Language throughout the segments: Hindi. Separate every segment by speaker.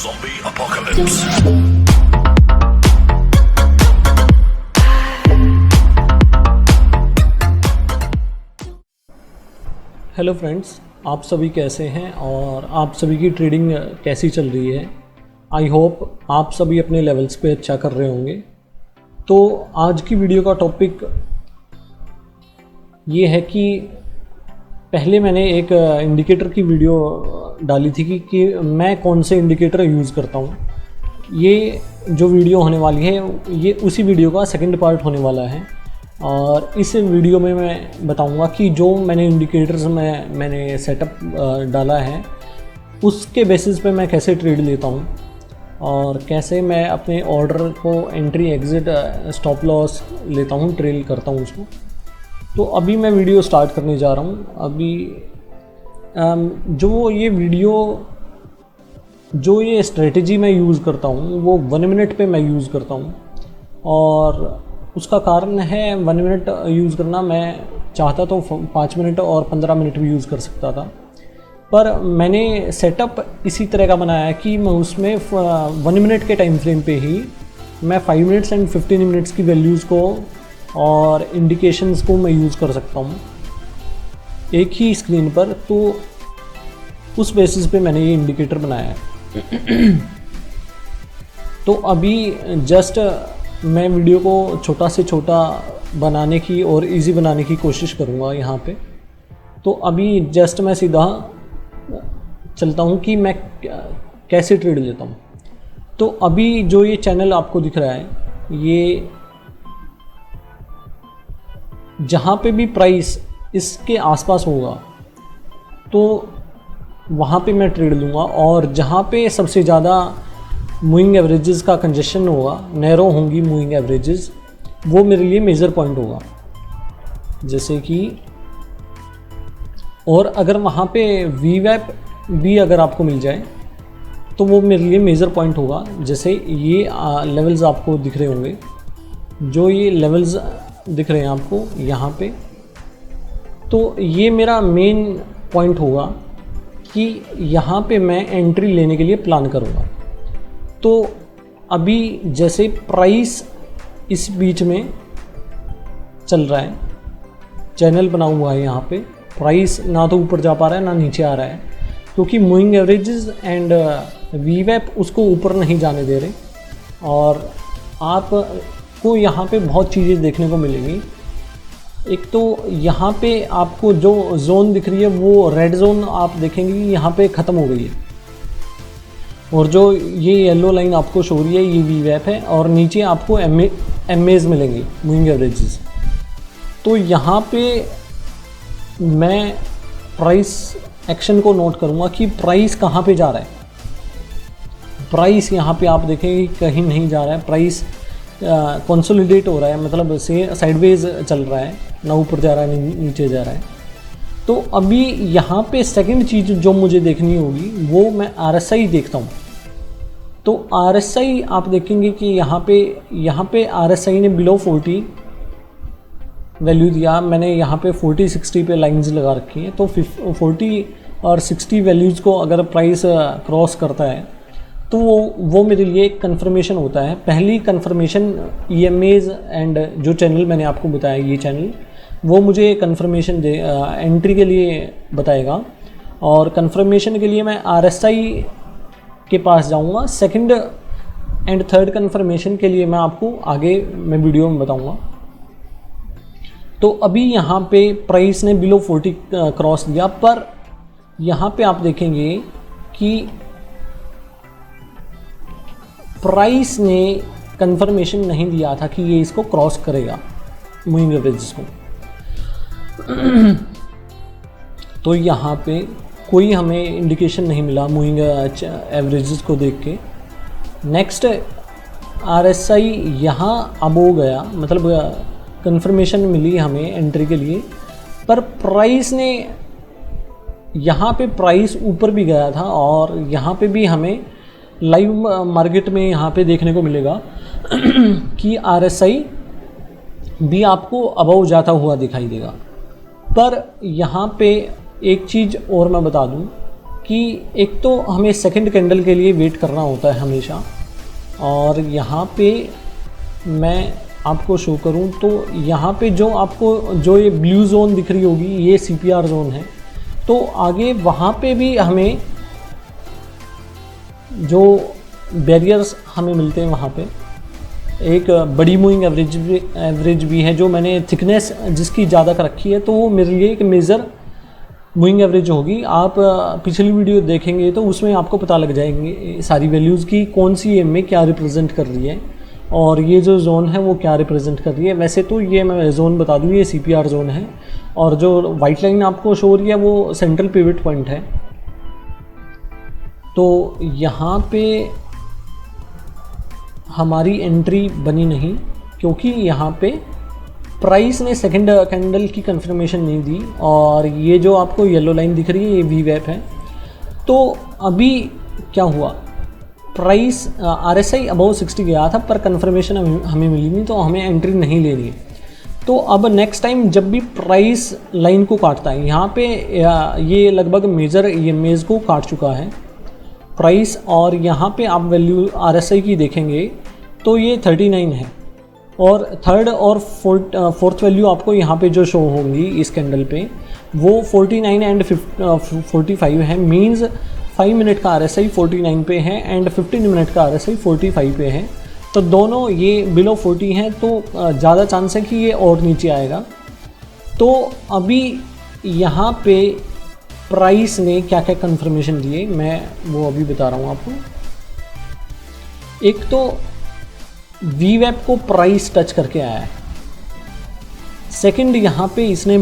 Speaker 1: Zombie apocalypse.
Speaker 2: हेलो फ्रेंड्स, आप सभी कैसे हैं और आप सभी की ट्रेडिंग कैसी चल रही है। आई होप आप सभी अपने लेवल्स पे अच्छा कर रहे होंगे। तो आज की वीडियो का टॉपिक ये है कि पहले मैंने एक इंडिकेटर की वीडियो डाली थी कि मैं कौन से इंडिकेटर यूज़ करता हूँ। ये जो वीडियो होने वाली है ये उसी वीडियो का सेकंड पार्ट होने वाला है और इस वीडियो में मैं बताऊंगा कि जो मैंने इंडिकेटर्स में मैंने सेटअप डाला है उसके बेसिस पे मैं कैसे ट्रेड लेता हूँ और कैसे मैं अपने ऑर्डर को एंट्री एग्ज़िट स्टॉप लॉस लेता हूँ, ट्रेल करता हूँ उसको। तो अभी मैं वीडियो स्टार्ट करने जा रहा हूँ। अभी जो ये स्ट्रेटजी मैं यूज़ करता हूँ वो 1 मिनट पे मैं यूज़ करता हूँ और उसका कारण है 1 मिनट यूज़ करना। मैं चाहता तो 5 मिनट और 15 मिनट भी यूज़ कर सकता था, पर मैंने सेटअप इसी तरह का बनाया कि मैं उसमें 1 मिनट के टाइम फ्रेम पे ही मैं 5 मिनट्स एंड 15 मिनट्स की वैल्यूज़ को और इंडिकेशंस को मैं यूज़ कर सकता हूँ एक ही स्क्रीन पर। तो उस बेसिस पे मैंने ये इंडिकेटर बनाया है। तो अभी जस्ट मैं वीडियो को छोटा से छोटा बनाने की और इजी बनाने की कोशिश करूँगा यहाँ पे। तो अभी जस्ट मैं सीधा चलता हूँ कि मैं कैसे ट्रेड लेता हूँ। तो अभी जो ये चैनल आपको दिख रहा है, ये जहाँ पे भी प्राइस इसके आसपास होगा तो वहाँ पे मैं ट्रेड लूँगा, और जहाँ पे सबसे ज़्यादा मूविंग एवरेजेस का कंजेशन होगा, नैरो होंगी मूविंग एवरेजेस, वो मेरे लिए मेजर पॉइंट होगा। जैसे कि और अगर वहाँ पे वीवैप भी अगर आपको मिल जाए तो वो मेरे लिए मेजर पॉइंट होगा। जैसे ये लेवल्स आपको दिख रहे होंगे, जो ये लेवल्स दिख रहे हैं आपको यहाँ पे, तो ये मेरा मेन पॉइंट होगा कि यहाँ पे मैं एंट्री लेने के लिए प्लान करूँगा। तो अभी जैसे प्राइस इस बीच में चल रहा है, चैनल बना हुआ है, यहाँ पे प्राइस ना तो ऊपर जा पा रहा है ना नीचे आ रहा है, क्योंकि मूविंग एवरेजेस एंड वीवैप उसको ऊपर नहीं जाने दे रहे। और आपको यहाँ पे बहुत चीज़ें देखने को मिलेंगी। एक तो यहाँ पे आपको जो जोन दिख रही है वो रेड जोन आप देखेंगे कि यहाँ पे ख़त्म हो गई है, और जो ये येलो लाइन आपको शो हो रही है ये वीवैप है, और नीचे आपको एमएज मिलेंगे मूविंग एवरेजेस। तो यहाँ पे मैं प्राइस एक्शन को नोट करूँगा कि प्राइस कहाँ पे जा रहा है। प्राइस यहाँ पे आप देखेंगे कहीं नहीं जा रहा है, प्राइस कंसोलिडेट हो रहा है, मतलब से साइडवेज चल रहा है, ना ऊपर जा रहा है नीचे जा रहा है। तो अभी यहाँ पे सेकंड चीज़ जो मुझे देखनी होगी वो मैं RSI देखता हूँ। तो RSI आप देखेंगे कि यहाँ पे RSI ने बिलो 40 वैल्यू दिया। मैंने यहाँ पे 40-60 पे लाइंस लगा रखी हैं। तो 40 और 60 वैल्यूज़ को अगर प्राइस क्रॉस करता है तो वो मेरे लिए एक कन्फर्मेशन होता है। पहली कन्फर्मेशन EMAs एंड जो चैनल मैंने आपको बताया, ये चैनल, वो मुझे कन्फर्मेशन एंट्री के लिए बताएगा, और कन्फर्मेशन के लिए मैं RSI के पास जाऊंगा। सेकंड एंड थर्ड कन्फर्मेशन के लिए मैं आपको आगे मैं वीडियो में बताऊंगा। तो अभी यहाँ पे प्राइस ने बिलो 40 क्रॉस दिया, पर यहाँ पे आप देखेंगे कि प्राइस ने कंफर्मेशन नहीं दिया था कि ये इसको क्रॉस करेगा मूविंग एवरेजेस को। तो यहाँ पे कोई हमें इंडिकेशन नहीं मिला मूविंग एवरेजेस को देख के। नेक्स्ट RSI यहाँ अब हो गया, मतलब कंफर्मेशन मिली हमें एंट्री के लिए, पर प्राइस ने यहाँ पे प्राइस ऊपर भी गया था, और यहाँ पे भी हमें लाइव मार्केट में यहाँ पे देखने को मिलेगा कि RSI भी आपको अबव जाता हुआ दिखाई देगा। पर यहाँ पे एक चीज़ और मैं बता दूँ कि एक तो हमें सेकंड कैंडल के लिए वेट करना होता है हमेशा, और यहाँ पे मैं आपको शो करूँ तो यहाँ पे जो आपको जो ये ब्लू जोन दिख रही होगी ये CPR जोन है। तो आगे वहाँ पे भी हमें जो बैरियर्स हमें मिलते हैं, वहाँ पे एक बड़ी मूविंग एवरेज भी है, जो मैंने थिकनेस जिसकी ज़्यादा कर रखी है, तो वो मेरे लिए एक मेजर मूविंग एवरेज होगी। आप पिछली वीडियो देखेंगे तो उसमें आपको पता लग जाएंगे सारी वैल्यूज़ की कौन सी में क्या रिप्रेजेंट कर रही है और ये जो जोन है वो क्या रिप्रेजेंट कर रही है। वैसे तो ये मैं जोन बता दूँ, ये CPR जोन है, और जो वाइट लाइन आपको शो हो रही है वो सेंट्रल पिवट पॉइंट है। तो यहाँ पे हमारी एंट्री बनी नहीं, क्योंकि यहाँ पे प्राइस ने सेकंड कैंडल की कंफर्मेशन नहीं दी, और ये जो आपको येलो लाइन दिख रही है ये VWAP है। तो अभी क्या हुआ, प्राइस RSI अबव 60 गया था पर कंफर्मेशन हमें मिली नहीं, तो हमें एंट्री नहीं लेनी है। तो अब नेक्स्ट टाइम जब भी प्राइस लाइन को काटता है, यहाँ पे ये लगभग मेजर EMAs को काट चुका है प्राइस, और यहाँ पे आप वैल्यू RSI की देखेंगे तो ये 39 है, और थर्ड और फोर्थ वैल्यू आपको यहाँ पे जो शो होंगी इस कैंडल पे वो 49 एंड 45 है। मींस 5 मिनट का RSI 49 पे है एंड 15 मिनट का RSI 45 पे है। तो दोनों ये बिलो 40 हैं, तो ज़्यादा चांस है कि ये और नीचे आएगा। तो अभी यहाँ पे प्राइस ने क्या क्या कंफर्मेशन दिए मैं वो अभी बता रहा हूँ आपको। एक तो VWAP को प्राइस टच करके आया है। सेकंड, यहाँ पे इसने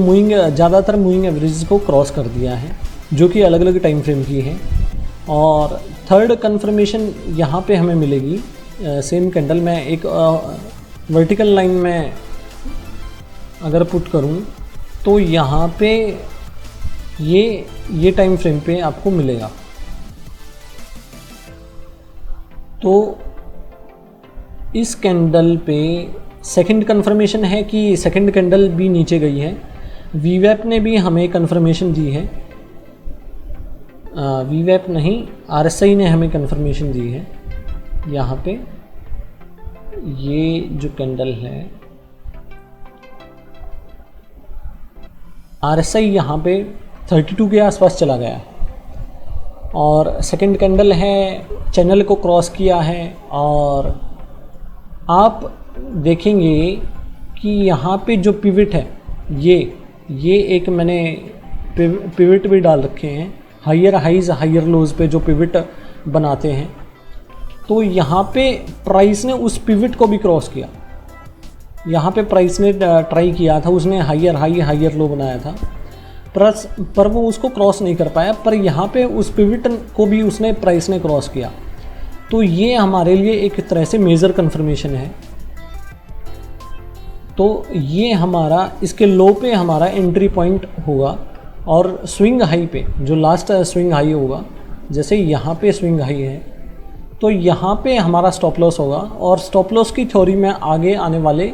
Speaker 2: ज़्यादातर मूविंग एवरेज को क्रॉस कर दिया है, जो कि अलग अलग टाइम फ्रेम की है। और थर्ड कंफर्मेशन यहाँ पे हमें मिलेगी सेम कैंडल में एक वर्टिकल लाइन में अगर पुट करूँ तो यहाँ पे ये टाइम फ्रेम पे आपको मिलेगा। तो इस कैंडल पे सेकंड कंफर्मेशन है कि सेकंड कैंडल भी नीचे गई है। VWAP ने भी हमें कंफर्मेशन दी है, VWAP नहीं RSI ने हमें कंफर्मेशन दी है। यहाँ पे ये जो कैंडल है RSI यहाँ पे 32 के आसपास चला गया, और सेकंड कैंडल है चैनल को क्रॉस किया है। और आप देखेंगे कि यहाँ पे जो पिवट है ये एक मैंने पिवट भी डाल रखे हैं, हायर हाइज हायर लोज पे जो पिवट बनाते हैं। तो यहाँ पे प्राइस ने उस पिवट को भी क्रॉस किया। यहाँ पे प्राइस ने ट्राई किया था, उसने हायर हाई हायर लो बनाया था, पर वो उसको क्रॉस नहीं कर पाया। पर यहाँ पे उस पिवट को भी उसने प्राइस ने क्रॉस किया। तो ये हमारे लिए एक तरह से मेजर कंफर्मेशन है। तो ये हमारा इसके लो पे हमारा एंट्री पॉइंट होगा, और स्विंग हाई पे जो लास्ट स्विंग हाई होगा, जैसे यहाँ पे स्विंग हाई है तो यहाँ पे हमारा स्टॉप लॉस होगा। और स्टॉप लॉस की थ्योरी मैं आगे आने वाले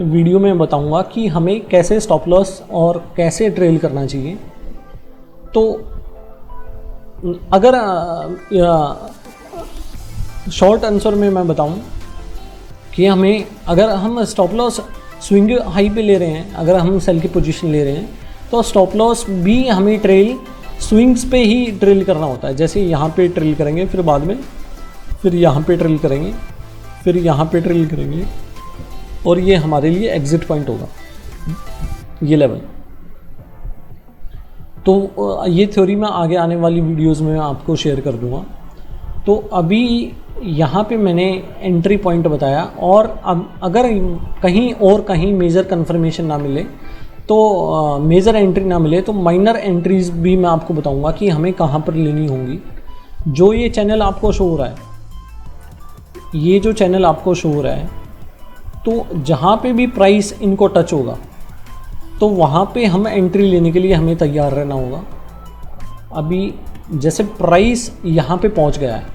Speaker 2: वीडियो में बताऊंगा कि हमें कैसे स्टॉप लॉस और कैसे ट्रेल करना चाहिए। तो अगर शॉर्ट आंसर में मैं बताऊं कि हमें अगर हम स्टॉप लॉस स्विंग हाई पे ले रहे हैं, अगर हम सेल की पोजीशन ले रहे हैं, तो स्टॉप लॉस भी हमें ट्रेल स्विंग्स पे ही ट्रेल करना होता है। जैसे यहाँ पे ट्रेल करेंगे, फिर बाद में फिर यहाँ पे ट्रेल करेंगे, फिर यहाँ पे ट्रेल करेंगे, और ये हमारे लिए एग्जिट पॉइंट होगा ये लेवल। तो ये थ्योरी मैं आगे आने वाली वीडियोस में आपको शेयर कर दूँगा। तो अभी यहाँ पे मैंने एंट्री पॉइंट बताया, और अब अगर कहीं मेजर कंफर्मेशन ना मिले, तो मेजर एंट्री ना मिले, तो माइनर एंट्रीज भी मैं आपको बताऊंगा कि हमें कहाँ पर लेनी होंगी। जो ये चैनल आपको शो हो रहा है, ये जो चैनल आपको शो हो रहा है, तो जहाँ पे भी प्राइस इनको टच होगा तो वहाँ पे हम एंट्री लेने के लिए हमें तैयार रहना होगा। अभी जैसे प्राइस यहाँ पे पहुँच गया है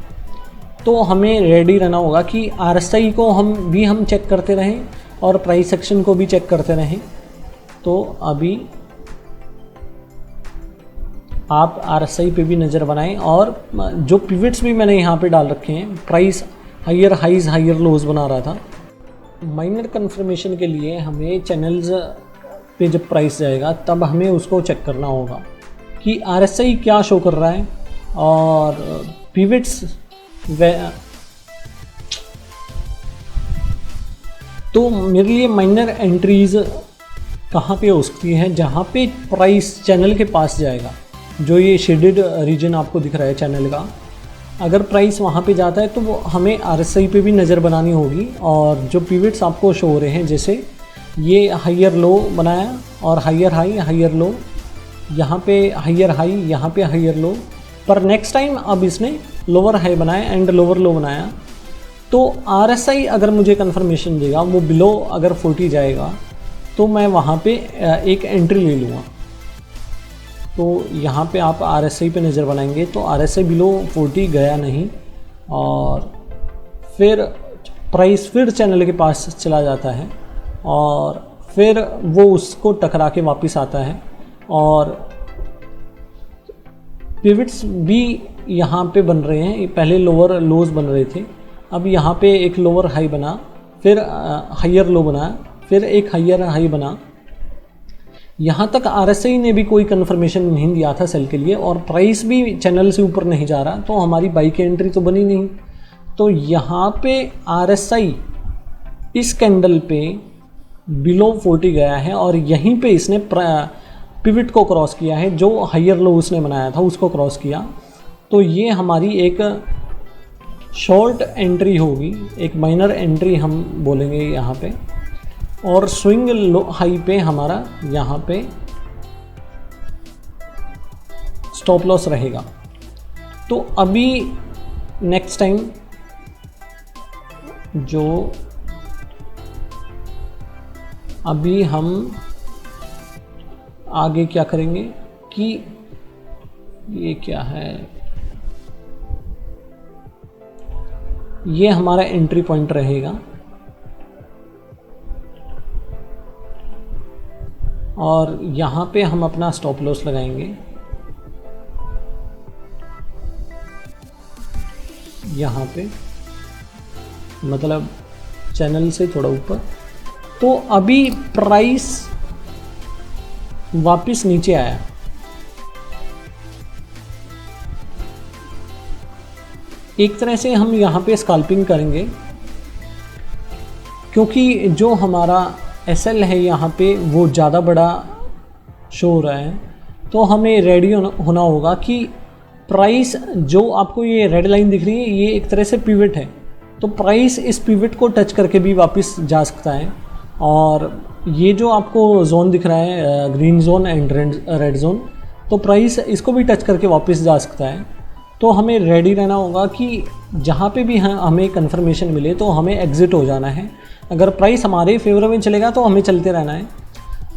Speaker 2: तो हमें रेडी रहना होगा कि RSI को हम चेक करते रहें और प्राइस सेक्शन को भी चेक करते रहें। तो अभी आप RSI पे भी नज़र बनाएं। और जो पिवट्स भी मैंने यहाँ पे डाल रखे हैं, price higher highs higher lows बना रहा था। माइनर कन्फर्मेशन के लिए हमें चैनल्स पे जब प्राइस जाएगा तब हमें उसको चेक करना होगा कि RSI क्या शो कर रहा है और पिवट्स तो मेरे लिए माइनर एंट्रीज कहाँ पे हो सकती हैं, जहाँ पे प्राइस चैनल के पास जाएगा। जो ये शेडेड रीजन आपको दिख रहा है चैनल का, अगर प्राइस वहाँ पे जाता है तो वो हमें RSI पे भी नज़र बनानी होगी। और जो पिवट्स आपको शो हो रहे हैं, जैसे ये हायर लो बनाया और हायर हाई हायर लो, यहाँ पे हायर हाई, यहाँ पे हायर लो, पर नेक्स्ट टाइम अब इसने लोअर हाई बनाया एंड लोअर लो बनाया। तो RSI अगर मुझे कंफर्मेशन देगा, वो बिलो अगर 40 जाएगा तो मैं वहाँ पे एक एंट्री ले लूँगा। तो यहाँ पे आप RSI पे नज़र बनाएंगे तो RSI बिलो 40 गया नहीं और फिर प्राइस फिर चैनल के पास चला जाता है और फिर वो उसको टकरा के वापस आता है। और पिवट्स भी यहाँ पे बन रहे हैं, पहले लोअर लोज बन रहे थे, अब यहाँ पे एक लोअर हाई बना, फिर हायर लो बना, फिर एक हायर हाई बना। यहाँ तक RSI ने भी कोई कंफर्मेशन नहीं दिया था सेल के लिए और प्राइस भी चैनल से ऊपर नहीं जा रहा, तो हमारी बाई की एंट्री तो बनी नहीं। तो यहाँ पे RSI इस कैंडल पे बिलो 40 गया है और यहीं पे इसने पिवट को क्रॉस किया है, जो हायर लो उसने बनाया था उसको क्रॉस किया। तो ये हमारी एक शॉर्ट एंट्री होगी, एक माइनर एंट्री हम बोलेंगे यहाँ पे। और स्विंग लो हाई पे हमारा यहाँ पे स्टॉप लॉस रहेगा। तो अभी नेक्स्ट टाइम जो अभी हम आगे क्या करेंगे कि ये क्या है, ये हमारा एंट्री पॉइंट रहेगा और यहाँ पे हम अपना स्टॉप लॉस लगाएंगे। यहाँ पे मतलब चैनल से थोड़ा ऊपर। तो अभी प्राइस वापस नीचे आया, एक तरह से हम यहाँ पे स्कैल्पिंग करेंगे क्योंकि जो हमारा SL है यहाँ पे वो ज़्यादा बड़ा शो हो रहा है। तो हमें रेडी होना होगा कि प्राइस जो आपको ये रेड लाइन दिख रही है ये एक तरह से पिवट है, तो प्राइस इस पिवट को टच करके भी वापस जा सकता है। और ये जो आपको जोन दिख रहा है green zone and red zone, तो प्राइस इसको भी टच करके वापस जा सकता है। तो हमें रेडी रहना होगा कि जहाँ पे भी हमें कंफर्मेशन मिले तो हमें एग्ज़िट हो जाना है। अगर प्राइस हमारे फेवर में चलेगा तो हमें चलते रहना है।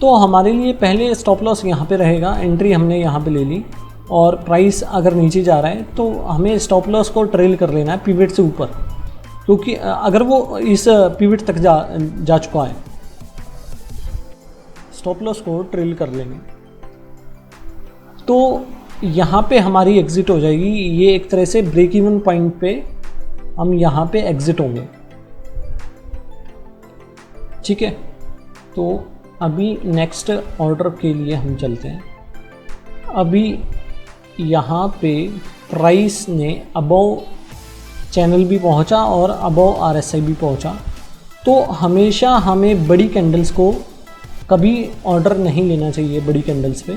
Speaker 2: तो हमारे लिए पहले स्टॉप लॉस यहाँ पे रहेगा, एंट्री हमने यहाँ पे ले ली और प्राइस अगर नीचे जा रहा है तो हमें स्टॉप लॉस को ट्रेल कर लेना है पिवट से ऊपर, क्योंकि अगर वो इस पिवट तक जा चुका है स्टॉप लॉस को ट्रेल कर लेंगे तो यहाँ पे हमारी एग्ज़िट हो जाएगी। ये एक तरह से ब्रेक इवन पॉइंट पे हम यहाँ पे एग्ज़िट होंगे, ठीक है। तो अभी नेक्स्ट ऑर्डर के लिए हम चलते हैं। अभी यहाँ पे प्राइस ने अबव चैनल भी पहुँचा और अबव RSI भी पहुँचा। तो हमेशा हमें बड़ी कैंडल्स को कभी ऑर्डर नहीं लेना चाहिए बड़ी कैंडल्स पे,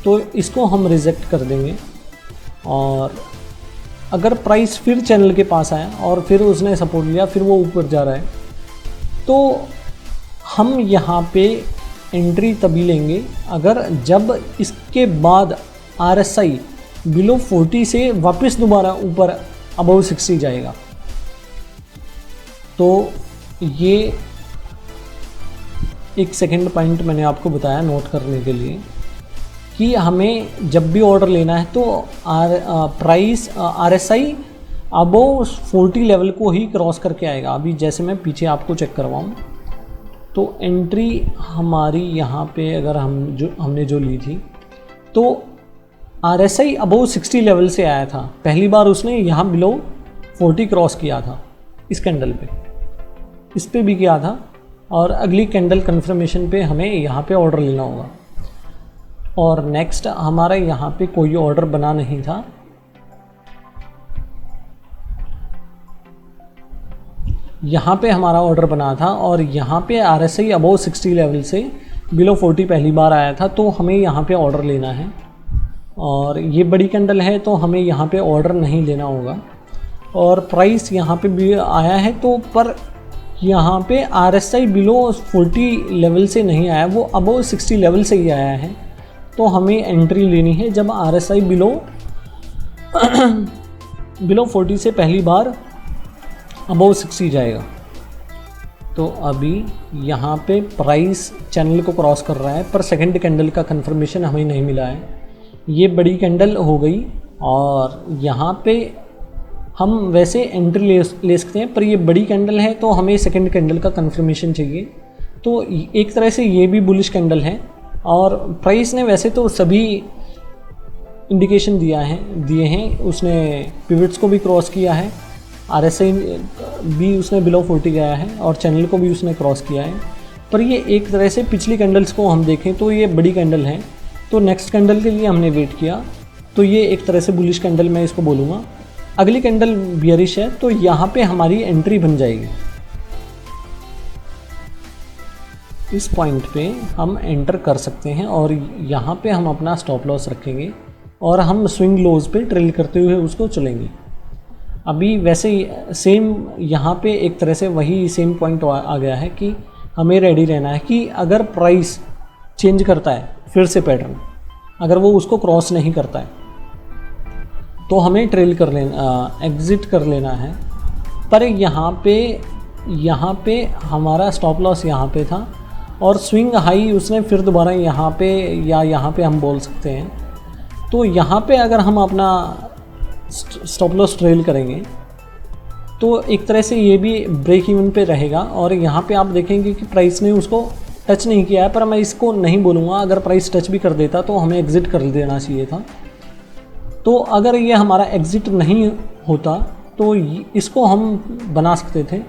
Speaker 2: तो इसको हम रिजेक्ट कर देंगे। और अगर प्राइस फिर चैनल के पास आया और फिर उसने सपोर्ट लिया, फिर वो ऊपर जा रहा है, तो हम यहाँ पे एंट्री तभी लेंगे अगर जब इसके बाद RSI बिलो 40 से वापस दोबारा ऊपर अबव 60 जाएगा। तो ये एक सेकंड पॉइंट मैंने आपको बताया नोट करने के लिए कि हमें जब भी ऑर्डर लेना है तो प्राइस RSI अबव 40 लेवल को ही क्रॉस करके आएगा। अभी जैसे मैं पीछे आपको चेक करवाऊँ तो एंट्री हमारी यहाँ पे अगर हमने जो ली थी तो RSI अबव 60 लेवल से आया था, पहली बार उसने यहाँ बिलो 40 क्रॉस किया था इस कैंडल पे, इस पे भी किया था। और अगली कैंडल कंफर्मेशन पे हमें यहाँ पे ऑर्डर लेना होगा। और नेक्स्ट हमारा यहाँ पे कोई ऑर्डर बना नहीं था, यहाँ पे हमारा ऑर्डर बना था और यहाँ पे RSI अबव 60 लेवल से बिलो 40 पहली बार आया था, तो हमें यहाँ पे ऑर्डर लेना है। और ये बड़ी कैंडल है तो हमें यहाँ पे ऑर्डर नहीं लेना होगा। और प्राइस यहाँ पे भी आया है तो, पर यहाँ पे RSI बिलो 40 लेवल से नहीं आया, वो अबव 60 लेवल से ही आया है। तो हमें एंट्री लेनी है जब RSI बिलो 40 से पहली बार अबव 60 जाएगा। तो अभी यहाँ पे प्राइस चैनल को क्रॉस कर रहा है, पर सेकंड कैंडल का कंफर्मेशन हमें नहीं मिला है। ये बड़ी कैंडल हो गई और यहाँ पे हम वैसे एंट्री ले सकते हैं, पर ये बड़ी कैंडल है तो हमें सेकंड कैंडल का कंफर्मेशन चाहिए। तो एक तरह से ये भी बुलिश कैंडल है और प्राइस ने वैसे तो सभी इंडिकेशन दिए हैं। उसने पिवट्स को भी क्रॉस किया है, RSI भी उसने बिलो 40 गया है और चैनल को भी उसने क्रॉस किया है। पर ये एक तरह से पिछली कैंडल्स को हम देखें तो ये बड़ी कैंडल है, तो नेक्स्ट कैंडल के लिए हमने वेट किया, तो ये एक तरह से बुलिश कैंडल मैं इसको बोलूँगा। अगली कैंडल बियरिश है तो यहाँ पे हमारी एंट्री बन जाएगी। इस पॉइंट पे हम एंटर कर सकते हैं और यहाँ पे हम अपना स्टॉप लॉस रखेंगे और हम स्विंग लोज पे ट्रेल करते हुए उसको चलेंगे। अभी वैसे सेम यहाँ पे एक तरह से वही सेम पॉइंट आ गया है कि हमें रेडी रहना है कि अगर प्राइस चेंज करता है फिर से पैटर्न, अगर वो उसको क्रॉस नहीं करता है तो हमें ट्रेल कर लेना, एग्ज़िट कर लेना है। पर यहाँ पे हमारा स्टॉप लॉस यहाँ पे था और स्विंग हाई उसने फिर दोबारा यहाँ पे या यहाँ पे हम बोल सकते हैं। तो यहाँ पे अगर हम अपना स्टॉप लॉस ट्रेल करेंगे तो एक तरह से ये भी ब्रेक इवन पे रहेगा। और यहाँ पे आप देखेंगे कि प्राइस ने उसको टच नहीं किया है, पर मैं इसको नहीं बोलूँगा, अगर प्राइस टच भी कर देता तो हमें एग्ज़िट कर देना चाहिए था। तो अगर ये हमारा एग्ज़िट नहीं होता तो इसको हम बना सकते थे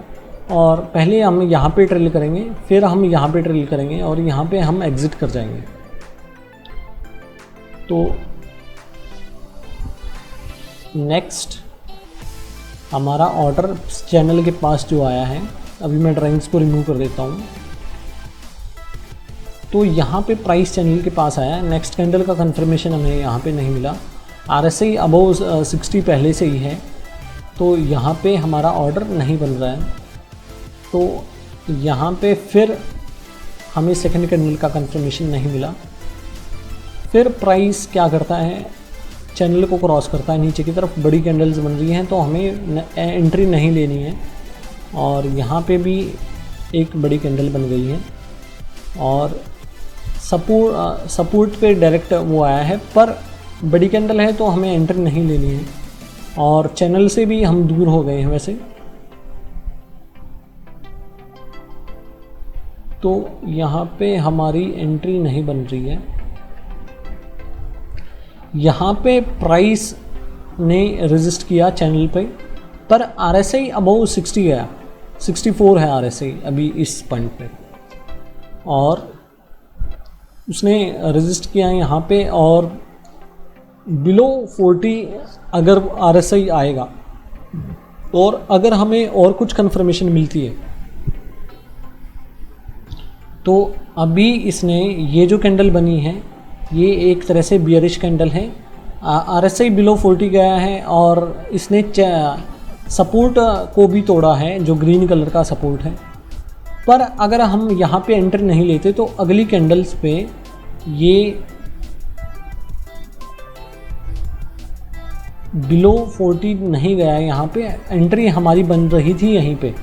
Speaker 2: और पहले हम यहाँ पे ट्रेल करेंगे, फिर हम यहाँ पे ट्रेल करेंगे और यहाँ पे हम एग्ज़िट कर जाएंगे। तो नेक्स्ट हमारा ऑर्डर चैनल के पास जो आया है, अभी मैं ड्राइंग्स को रिमूव कर देता हूँ। तो यहाँ पे प्राइस चैनल के पास आया, नेक्स्ट कैंडल का कंफर्मेशन हमें यहाँ पे नहीं मिला। RSI अबव 60 पहले से ही है तो यहाँ पे हमारा ऑर्डर नहीं बन रहा है। तो यहाँ पे फिर हमें सेकंड कैंडल का कंफर्मेशन नहीं मिला। फिर प्राइस क्या करता है, चैनल को क्रॉस करता है नीचे की तरफ, बड़ी कैंडल्स बन रही हैं तो हमें एंट्री नहीं लेनी है। और यहाँ पे भी एक बड़ी कैंडल बन गई है और सपोर्ट पे डायरेक्ट वो आया है, पर बड़ी कैंडल है तो हमें एंट्री नहीं लेनी है और चैनल से भी हम दूर हो गए हैं वैसे। तो यहाँ पे हमारी एंट्री नहीं बन रही है। यहाँ पे प्राइस ने रेजिस्ट किया चैनल पे, पर RSI अबव 60 गया, 64 है RSI अभी इस पॉइंट पे और उसने रेजिस्ट किया यहाँ पे। और बिलो 40 अगर RSI आएगा और अगर हमें और कुछ कंफर्मेशन मिलती है तो अभी इसने ये जो कैंडल बनी है ये एक तरह से बियरिश कैंडल है। RSI बिलो 40 गया है और इसने सपोर्ट को भी तोड़ा है जो ग्रीन कलर का सपोर्ट है। पर अगर हम यहाँ पे एंट्री नहीं लेते तो अगली कैंडल्स पे ये बिलो 40 नहीं गया है, यहाँ पे एंट्री हमारी बन रही थी यहीं पे।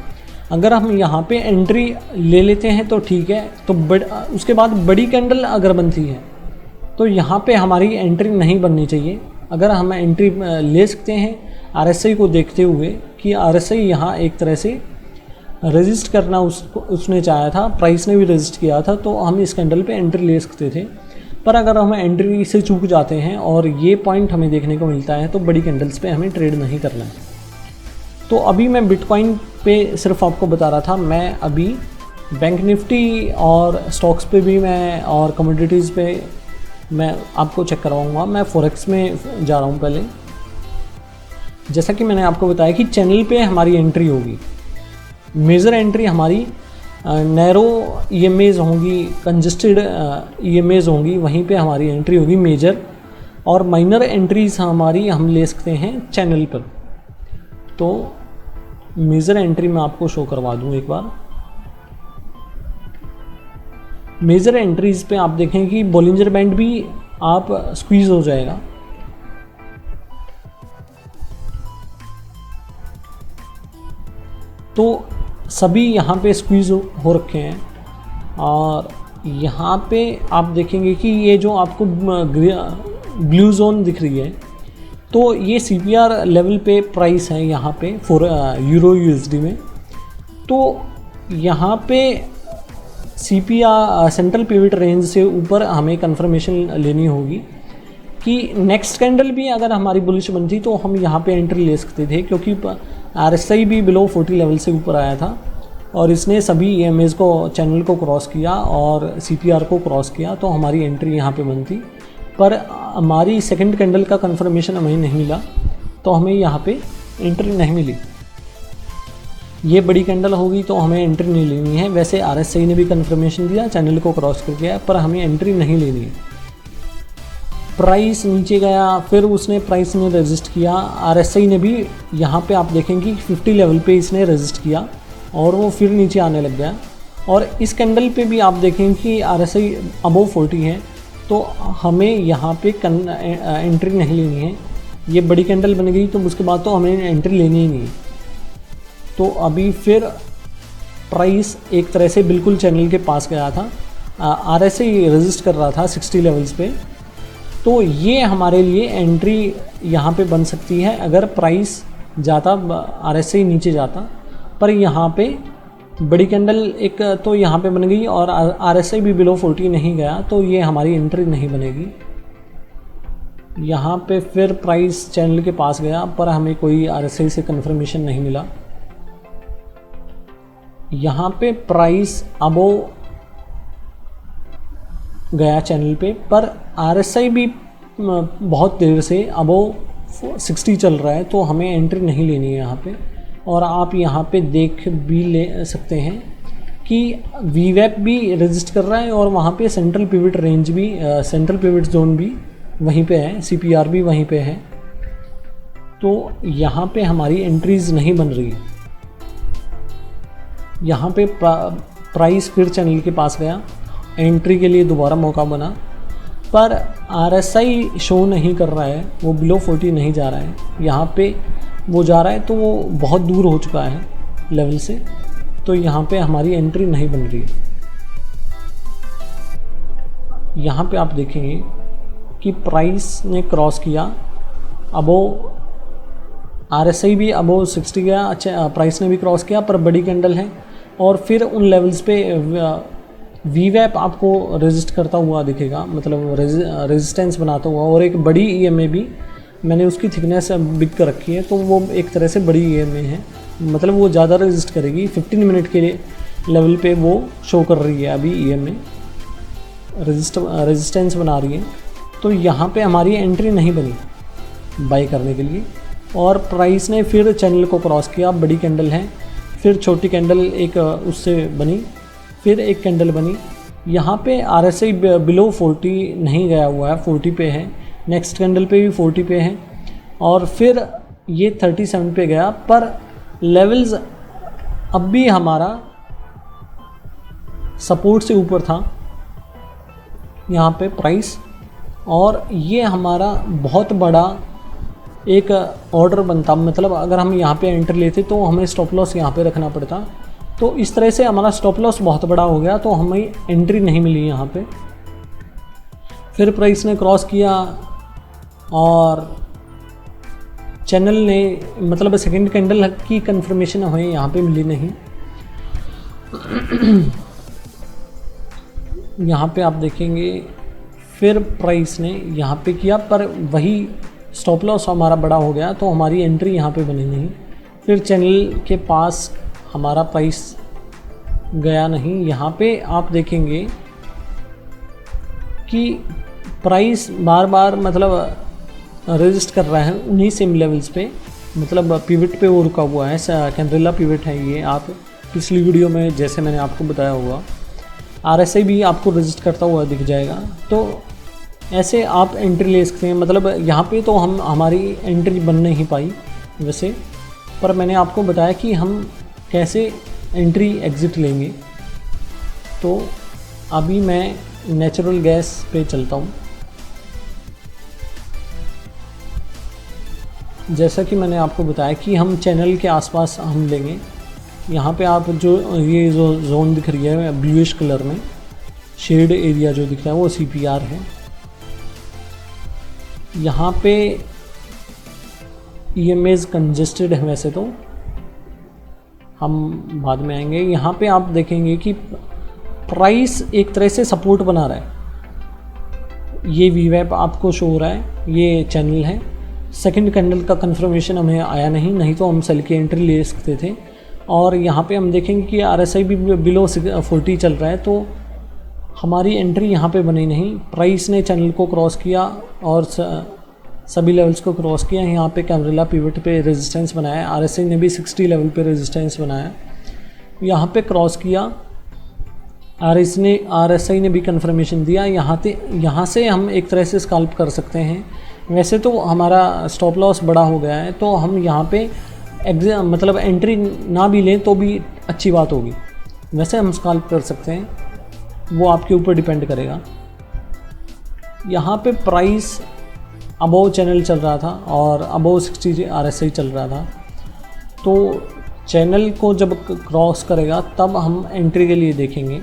Speaker 2: अगर हम यहाँ पे एंट्री ले लेते हैं तो ठीक है, तो उसके बाद बड़ी कैंडल अगर बनती है तो यहाँ पे हमारी एंट्री नहीं बननी चाहिए। अगर हम एंट्री ले सकते हैं RSI को देखते हुए कि RSI यहाँ एक तरह से रेजिस्ट करना उसने चाहा था, प्राइस ने भी रेजिस्ट किया था, तो हम इस कैंडल पे एंट्री ले सकते थे। पर अगर हम एंट्री से चूक जाते हैं और ये पॉइंट हमें देखने को मिलता है तो बड़ी कैंडल्स पे हमें ट्रेड नहीं करना है। तो अभी मैं बिटकॉइन पे सिर्फ आपको बता रहा था, मैं अभी बैंक निफ्टी और स्टॉक्स पे भी मैं और कमोडिटीज़ पे मैं आपको चेक करवाऊँगा। मैं फॉरेक्स में जा रहा हूँ पहले। जैसा कि मैंने आपको बताया कि चैनल पे हमारी एंट्री होगी, मेजर एंट्री हमारी नैरो ईएमएज होंगी, कंजस्टेड ईएमएज होंगी, वहीं पे हमारी एंट्री होगी मेजर, और माइनर एंट्रीज हमारी हम ले सकते हैं चैनल पर। तो मेजर एंट्री मैं आपको शो करवा दूं एक बार। मेजर एंट्रीज पे आप देखें कि बॉलिंजर बैंड भी आप स्क्वीज हो जाएगा। तो सभी यहाँ पे स्क्वीज हो रखे हैं, और यहाँ पे आप देखेंगे कि ये जो आपको ब्लू जोन दिख रही है, तो ये CPR लेवल पे प्राइस है यहाँ पे फॉर यूरो USD में। तो यहाँ पे CPR सेंट्रल पिवट रेंज से ऊपर हमें कंफर्मेशन लेनी होगी कि नेक्स्ट कैंडल भी अगर हमारी बुलिश बनती तो हम यहाँ पे एंट्री ले सकते थे, क्योंकि RSI भी बिलो 40 लेवल से ऊपर आया था और इसने सभी EMAs को चैनल को क्रॉस किया और CPR को क्रॉस किया, तो हमारी एंट्री यहाँ पे बनती। पर हमारी सेकंड कैंडल का कंफर्मेशन हमें नहीं मिला, तो हमें यहाँ पे एंट्री नहीं मिली। ये बड़ी कैंडल होगी तो हमें एंट्री नहीं लेनी है। वैसे RSI ने भी कंफर्मेशन दिया, चैनल को क्रॉस कर गया, पर हमें एंट्री नहीं लेनी है। प्राइस नीचे गया, फिर उसने प्राइस ने रेजिस्ट किया। RSI ने भी यहाँ पे आप देखेंगे 50 लेवल पे इसने रेजिस्ट किया और वो फिर नीचे आने लग गया। और इस कैंडल पे भी आप देखें कि RSI अबव 40 है, तो हमें यहाँ पे एंट्री नहीं लेनी है। ये बड़ी कैंडल बन गई तो उसके बाद तो हमें एंट्री लेनी ही नहीं। तो अभी फिर प्राइस एक तरह से बिल्कुल चैनल के पास गया था, RSI रेजिस्ट कर रहा था 60 लेवल्स पे। तो ये हमारे लिए एंट्री यहाँ पे बन सकती है अगर प्राइस जाता, RSI नीचे जाता। पर यहाँ पे बड़ी कैंडल एक तो यहाँ पे बन गई और RSI भी बिलो 40 नहीं गया, तो ये हमारी एंट्री नहीं बनेगी। यहाँ पे फिर प्राइस चैनल के पास गया पर हमें कोई RSI से कंफर्मेशन नहीं मिला। यहाँ पे प्राइस अबव गया चैनल पे, पर RSI भी बहुत देर से अबव 60 चल रहा है, तो हमें एंट्री नहीं लेनी है यहाँ पे। और आप यहाँ पे देख भी ले सकते हैं कि VWAP भी रेजिस्ट कर रहा है और वहाँ पे सेंट्रल पिवट रेंज भी, सेंट्रल पिवट जोन भी वहीं पे है, CPR भी वहीं पे है। तो यहाँ पे हमारी एंट्रीज नहीं बन रही। यहाँ पे प्राइस फिर चैनल के पास गया, एंट्री के लिए दोबारा मौका बना, पर RSI शो नहीं कर रहा है, वो बिलो 40 नहीं जा रहा है। यहाँ पे वो जा रहा है तो वो बहुत दूर हो चुका है लेवल से, तो यहाँ पे हमारी एंट्री नहीं बन रही है। यहाँ पे आप देखेंगे कि प्राइस ने क्रॉस किया, अबो RSI भी अबो 60 गया, अच्छा प्राइस ने भी क्रॉस किया, पर बड़ी कैंडल है। और फिर उन लेवल्स पे VWAP आपको रेजिस्ट करता हुआ दिखेगा, मतलब रेजिस्टेंस बनाता हुआ। और एक बड़ी EMA भी मैंने उसकी थिकनेस बिग कर रखी है, तो वो एक तरह से बड़ी EMA है, मतलब वो ज़्यादा रेजिस्ट करेगी। 15 मिनट के लिए लेवल पे वो शो कर रही है अभी EMA, रेजिस्टेंस बना रही है। तो यहाँ पे हमारी एंट्री नहीं बनी बाई करने के लिए। और प्राइस ने फिर चैनल को क्रॉस किया, बड़ी कैंडल है, फिर छोटी कैंडल एक उससे बनी, फिर एक कैंडल बनी। यहाँ पे RSI बिलो 40 नहीं गया हुआ है, 40 पे है, नेक्स्ट कैंडल पे भी 40 पे है, और फिर ये 37 पे गया। पर लेवल्स अब भी हमारा सपोर्ट से ऊपर था यहाँ पे प्राइस, और ये हमारा बहुत बड़ा एक ऑर्डर बनता, मतलब अगर हम यहाँ पे एंट्री लेते तो हमें स्टॉप लॉस यहाँ पे रखना पड़ता। तो इस तरह से हमारा स्टॉप लॉस बहुत बड़ा हो गया, तो हमें एंट्री नहीं मिली यहाँ पे। फिर प्राइस ने क्रॉस किया और चैनल ने, मतलब सेकंड कैंडल की कंफर्मेशन हमें यहाँ पे मिली नहीं। यहाँ पे आप देखेंगे फिर प्राइस ने यहाँ पे किया, पर वही स्टॉप लॉस हमारा बड़ा हो गया तो हमारी एंट्री यहाँ पे बनी नहीं। फिर चैनल के पास हमारा प्राइस गया नहीं। यहाँ पे आप देखेंगे कि प्राइस बार बार मतलब रेजिस्ट कर रहा है उन्हीं सेम लेवल्स पे, मतलब पिवट पे वो रुका हुआ है। कैंब्रेला पिवट है ये। आप पिछली वीडियो में जैसे मैंने आपको बताया होगा, RSI भी आपको रेजिस्ट करता हुआ दिख जाएगा। तो ऐसे आप एंट्री ले सकते हैं। मतलब यहाँ पे तो हमारी एंट्री बन नहीं पाई वैसे, पर मैंने आपको बताया कि हम कैसे एंट्री एग्ज़िट लेंगे। तो अभी मैं नेचुरल गैस पे चलता हूँ। जैसा कि मैंने आपको बताया कि हम चैनल के आसपास हम लेंगे। यहाँ पे आप जो ये जो जोन दिख रही है ब्लूइश कलर में शेड एरिया जो दिख रहा है वो CPR है। यहाँ पे EMAs कंजेस्टेड है वैसे तो, हम बाद में आएंगे। यहाँ पे आप देखेंगे कि प्राइस एक तरह से सपोर्ट बना रहा है। ये VWAP आपको शो हो रहा है, ये चैनल है। सेकंड कैंडल का कंफर्मेशन हमें आया नहीं तो हम सेल की एंट्री ले सकते थे। और यहाँ पे हम देखेंगे कि RSI भी बिलो 40 चल रहा है, तो हमारी एंट्री यहाँ पे बनी नहीं। प्राइस ने चैनल को क्रॉस किया और सभी लेवल्स को क्रॉस किया। यहाँ पे कैमरेला पिवट पे रेजिस्टेंस बनाया, RSI ने भी 60 लेवल पे रेजिस्टेंस बनाया, यहाँ पे क्रॉस किया। RSI ने भी कंफर्मेशन दिया। यहाँ से हम एक तरह से स्कैल्प कर सकते हैं। वैसे तो हमारा स्टॉप लॉस बड़ा हो गया है, तो हम यहाँ पे मतलब एंट्री ना भी लें तो भी अच्छी बात होगी। वैसे हम स्कैल्प कर सकते हैं, वो आपके ऊपर डिपेंड करेगा। यहाँ पे प्राइस अबव चैनल चल रहा था और अबव 60 RSI चल रहा था, तो चैनल को जब क्रॉस करेगा तब हम एंट्री के लिए देखेंगे।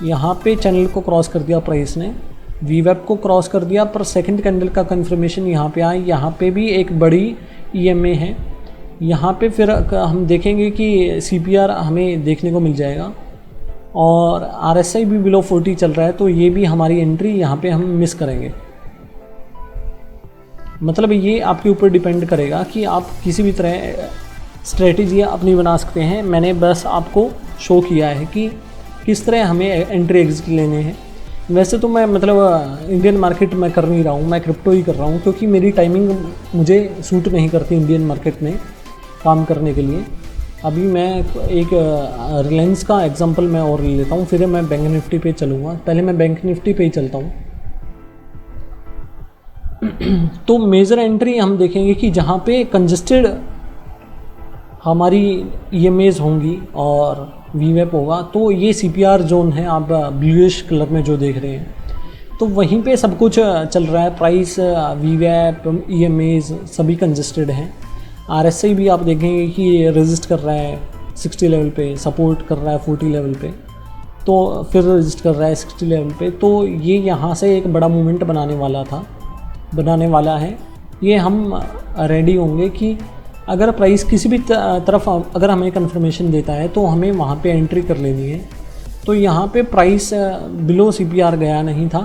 Speaker 2: यहाँ पे चैनल को क्रॉस कर दिया प्राइस ने, VWAP को क्रॉस कर दिया, पर सेकंड कैंडल का कंफर्मेशन यहाँ पे आया। यहाँ पे भी एक बड़ी EMA है। यहाँ पे फिर हम देखेंगे कि CPR हमें देखने को मिल जाएगा और RSI भी बिलो 40 चल रहा है, तो ये भी हमारी एंट्री यहाँ पे हम मिस करेंगे। मतलब ये आपके ऊपर डिपेंड करेगा कि आप किसी भी तरह स्ट्रेटेजी अपनी बना सकते हैं। मैंने बस आपको शो किया है कि किस तरह हमें एंट्री एग्जिट लेने हैं। वैसे तो मैं मतलब इंडियन मार्केट में कर नहीं रहा हूँ, मैं क्रिप्टो ही कर रहा हूँ, क्योंकि मेरी टाइमिंग मुझे सूट नहीं करती इंडियन मार्केट में काम करने के लिए। अभी मैं एक रिलायंस का एग्जांपल मैं और ले लेता हूँ, फिर मैं बैंक निफ्टी पे चलूँगा। पहले मैं बैंक निफ्टी पे ही चलता हूँ। तो मेजर एंट्री हम देखेंगे कि जहाँ पे कंजेस्टेड हमारी EMAs होंगी और VWAP होगा, तो ये CPR जोन है, आप ब्लूइश कलर में जो देख रहे हैं, तो वहीं पे सब कुछ चल रहा है। प्राइस, VWAP, EMAs सभी कंजेस्टेड हैं। RSI भी आप देखेंगे कि ये रेजिस्ट कर रहा है 60 लेवल पे, सपोर्ट कर रहा है 40 लेवल पे, तो फिर रेजिस्ट कर रहा है 60 लेवल पे। तो ये यहाँ से एक बड़ा मूवमेंट बनाने वाला है। ये हम रेडी होंगे कि अगर प्राइस किसी भी तरफ अगर हमें कंफर्मेशन देता है तो हमें वहाँ पे एंट्री कर लेनी है। तो यहाँ पे प्राइस बिलो CPR गया नहीं था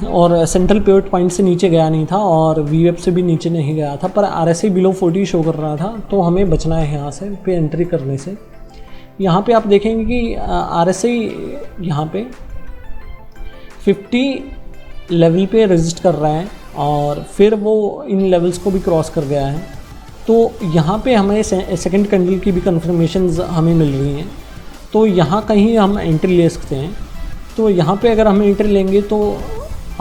Speaker 2: और सेंट्रल पिवट पॉइंट से नीचे गया नहीं था और VWAP से भी नीचे नहीं गया था, पर RSI बिलो 40 शो कर रहा था, तो हमें बचना है यहाँ से पे एंट्री करने से। यहाँ पे आप देखेंगे कि RSI यहाँ पे 50 लेवल पे रेजिस्ट कर रहा है और फिर वो इन लेवल्स को भी क्रॉस कर गया है। तो यहाँ पे हमें सेकंड कैंडल की भी कंफर्मेशंस हमें मिल रही हैं, तो यहाँ कहीं हम एंट्री ले सकते हैं। तो यहाँ पे अगर हम एंट्री लेंगे तो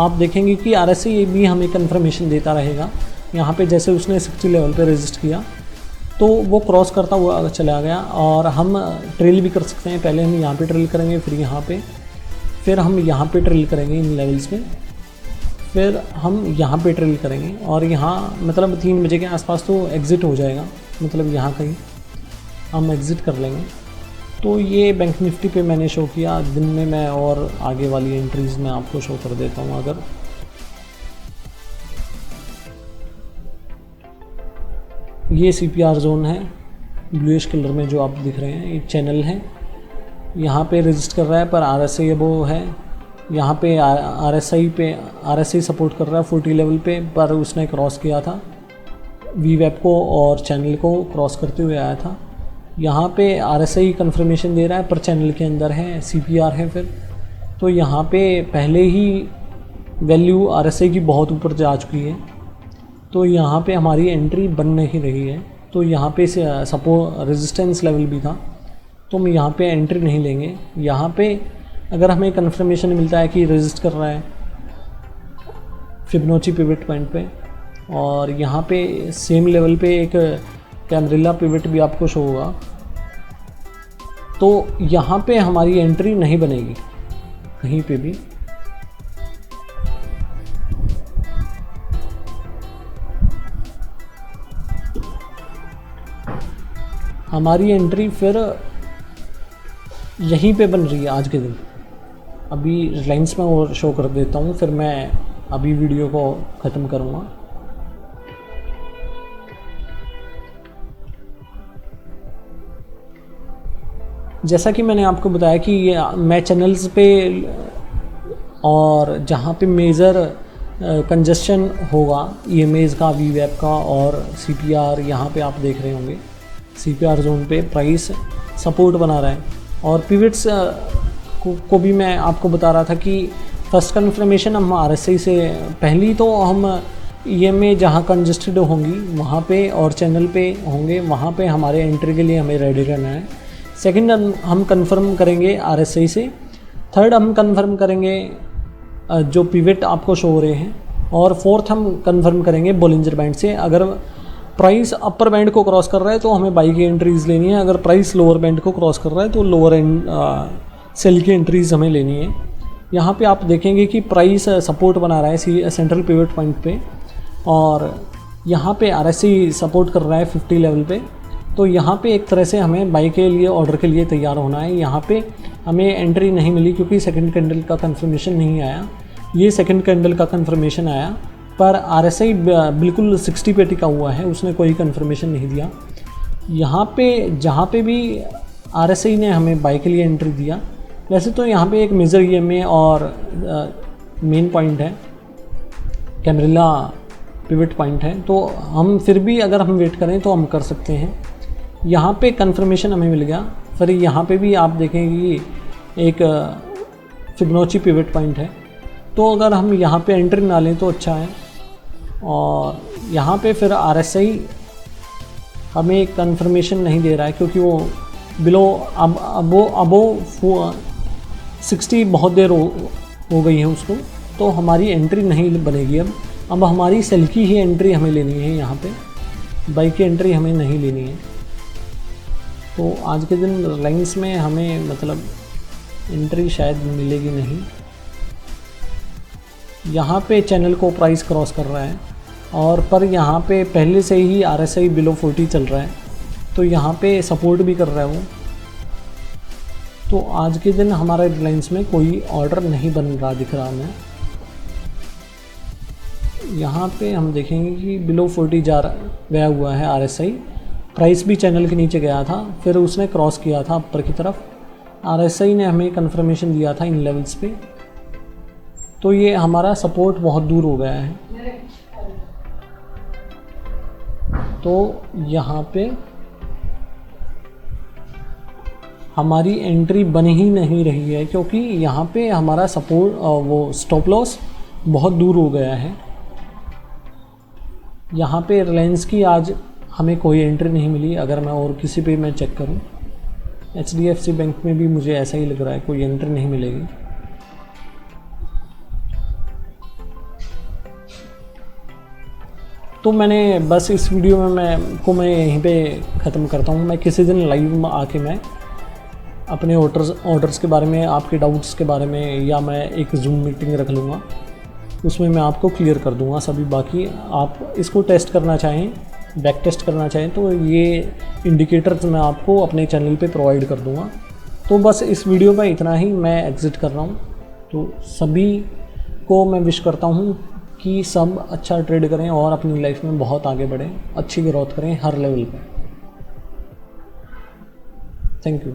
Speaker 2: आप देखेंगे कि RSI भी हमें कंफर्मेशन देता रहेगा। यहाँ पे जैसे उसने 60 लेवल पे रेजिस्ट किया तो वो क्रॉस करता हुआ चला गया और हम ट्रेल भी कर सकते हैं। पहले हम यहाँ पे ट्रेल करेंगे, फिर हम यहाँ पे ट्रेल करेंगे इन लेवल्स में, फिर हम यहाँ पे ट्रेल करेंगे और यहाँ मतलब 3 बजे के आसपास तो एग्ज़िट हो जाएगा, मतलब यहाँ कहीं हम एग्ज़िट कर लेंगे। तो ये बैंक निफ्टी पे मैंने शो किया। दिन में मैं और आगे वाली एंट्रीज़ में आपको शो कर देता हूँ। अगर ये CPR जोन है ब्लूइश कलर में जो आप दिख रहे हैं, एक चैनल है, यहाँ पे रेजिस्ट कर रहा है पर RSI अबव है यहाँ पे RSI सपोर्ट कर रहा है 40 लेवल पे, पर उसने क्रॉस किया था VWAP को और चैनल को क्रॉस करते हुए आया था। यहाँ पे RSI कंफर्मेशन दे रहा है पर चैनल के अंदर है, CPR है फिर, तो यहाँ पे पहले ही वैल्यू RSI की बहुत ऊपर जा चुकी है, तो यहाँ पे हमारी एंट्री बन नहीं रही है। तो यहाँ पे सपोर्ट रेजिस्टेंस लेवल भी था, तो हम यहाँ पे एंट्री नहीं लेंगे। यहाँ पे अगर हमें कंफर्मेशन मिलता है कि रेजिस्ट कर रहा है फिबोनाची पिवट पॉइंट पे, और यहाँ पे सेम लेवल पे एक कैमरिला पिवट भी आपको शो होगा, तो यहाँ पे हमारी एंट्री नहीं बनेगी कहीं पे भी। हमारी एंट्री फिर यहीं पे बन रही है आज के दिन। अभी रिलायंस में और शो कर देता हूँ, फिर मैं अभी वीडियो को ख़त्म करूँगा। जैसा कि मैंने आपको बताया कि मैं चैनल्स पे और जहाँ पे मेजर कंजस्शन होगा EMAs का, VWAP का और CPR, यहाँ पे आप देख रहे होंगे CPR जोन पे प्राइस सपोर्ट बना रहा है। और पिवट्स को भी मैं आपको बता रहा था कि फर्स्ट कन्फर्मेशन हम RSI से पहली तो हम EMA जहाँ कंजस्टेड होंगी वहाँ पे और चैनल पे होंगे, वहाँ पे हमारे एंट्री के लिए हमें रेडी रहना है। सेकंड हम कंफर्म करेंगे RSI से। थर्ड हम कंफर्म करेंगे जो पिवट आपको शो हो रहे हैं, और फोर्थ हम कंफर्म करेंगे बोलिंजर बैंड से। अगर प्राइस अपर बैंड को क्रॉस कर रहा है तो हमें बाई की एंट्रीज़ लेनी है, अगर प्राइस लोअर बैंड को क्रॉस कर रहा है तो लोअर सेल की एंट्रीज़ हमें लेनी है। यहाँ पे आप देखेंगे कि प्राइस सपोर्ट बना रहा है सेंट्रल पिवट पॉइंट पे, और यहाँ पे RSI सपोर्ट कर रहा है 50 लेवल पे। तो यहाँ पे एक तरह से हमें बाई के लिए ऑर्डर के लिए तैयार होना है। यहाँ पे हमें एंट्री नहीं मिली क्योंकि सेकंड कैंडल का कंफर्मेशन नहीं आया। ये सेकंड कैंडल का कंफर्मेशन आया, पर RSI बिल्कुल 60 पे टिका हुआ है, उसने कोई कंफर्मेशन नहीं दिया। यहाँ पे जहाँ पे भी RSI ने हमें बाई के लिए एंट्री दिया, वैसे तो यहाँ पे एक मेजर EMA और मेन पॉइंट है, कैमरिला पिवट पॉइंट है, तो हम फिर भी अगर हम वेट करें तो हम कर सकते हैं। यहाँ पे कंफर्मेशन हमें मिल गया, फिर यहाँ पे भी आप देखेंगे कि एक फिबोनाची पिवट पॉइंट है, तो अगर हम यहाँ पे एंट्री ना लें तो अच्छा है। और यहाँ पे फिर RSI हमें कंफर्मेशन नहीं दे रहा है क्योंकि वो बिलो अबो 60 बहुत देर हो गई है उसको, तो हमारी एंट्री नहीं बनेगी। अब हमारी सेल की ही एंट्री हमें लेनी है, यहाँ पे बाई की एंट्री हमें नहीं लेनी है। तो आज के दिन रिलायंस में हमें मतलब एंट्री शायद मिलेगी नहीं। यहाँ पे चैनल को प्राइस क्रॉस कर रहा है, और पर यहाँ पे पहले से ही RSI बिलो 40 चल रहा है, तो यहाँ पे सपोर्ट भी कर रहा है वो। तो आज के दिन हमारा रिलायंस में कोई ऑर्डर नहीं बन रहा दिख रहा हमें। यहाँ पे हम देखेंगे कि बिलो 40 गया हुआ है RSI, प्राइस भी चैनल के नीचे गया था, फिर उसने क्रॉस किया था ऊपर की तरफ। RSI ने हमें कंफर्मेशन दिया था इन लेवल्स पे, तो ये हमारा सपोर्ट बहुत दूर हो गया है। तो यहाँ पे हमारी एंट्री बन ही नहीं रही है क्योंकि यहाँ पे हमारा सपोर्ट वो स्टॉप लॉस बहुत दूर हो गया है। यहाँ पे रिलायंस की आज हमें कोई एंट्री नहीं मिली। अगर मैं और किसी पे मैं चेक करूँ, HDFC बैंक में भी मुझे ऐसा ही लग रहा है, कोई एंट्री नहीं मिलेगी। तो मैंने बस इस वीडियो में मैं यहीं पे ख़त्म करता हूँ। मैं किसी दिन लाइव आके मैं अपने ऑर्डर्स के बारे में, आपके डाउट्स के बारे में, या मैं एक जूम मीटिंग रख लूँगा, उसमें मैं आपको क्लियर कर दूँगा सभी। बाकी आप इसको टेस्ट करना चाहें, बैक टेस्ट करना चाहें, तो ये इंडिकेटर्स मैं आपको अपने चैनल पे प्रोवाइड कर दूँगा। तो बस इस वीडियो में इतना ही, मैं एग्ज़िट कर रहा हूँ। तो सभी को मैं विश करता हूँ कि सब अच्छा ट्रेड करें और अपनी लाइफ में बहुत आगे बढ़ें, अच्छी ग्रोथ करें हर लेवल पे। Thank you.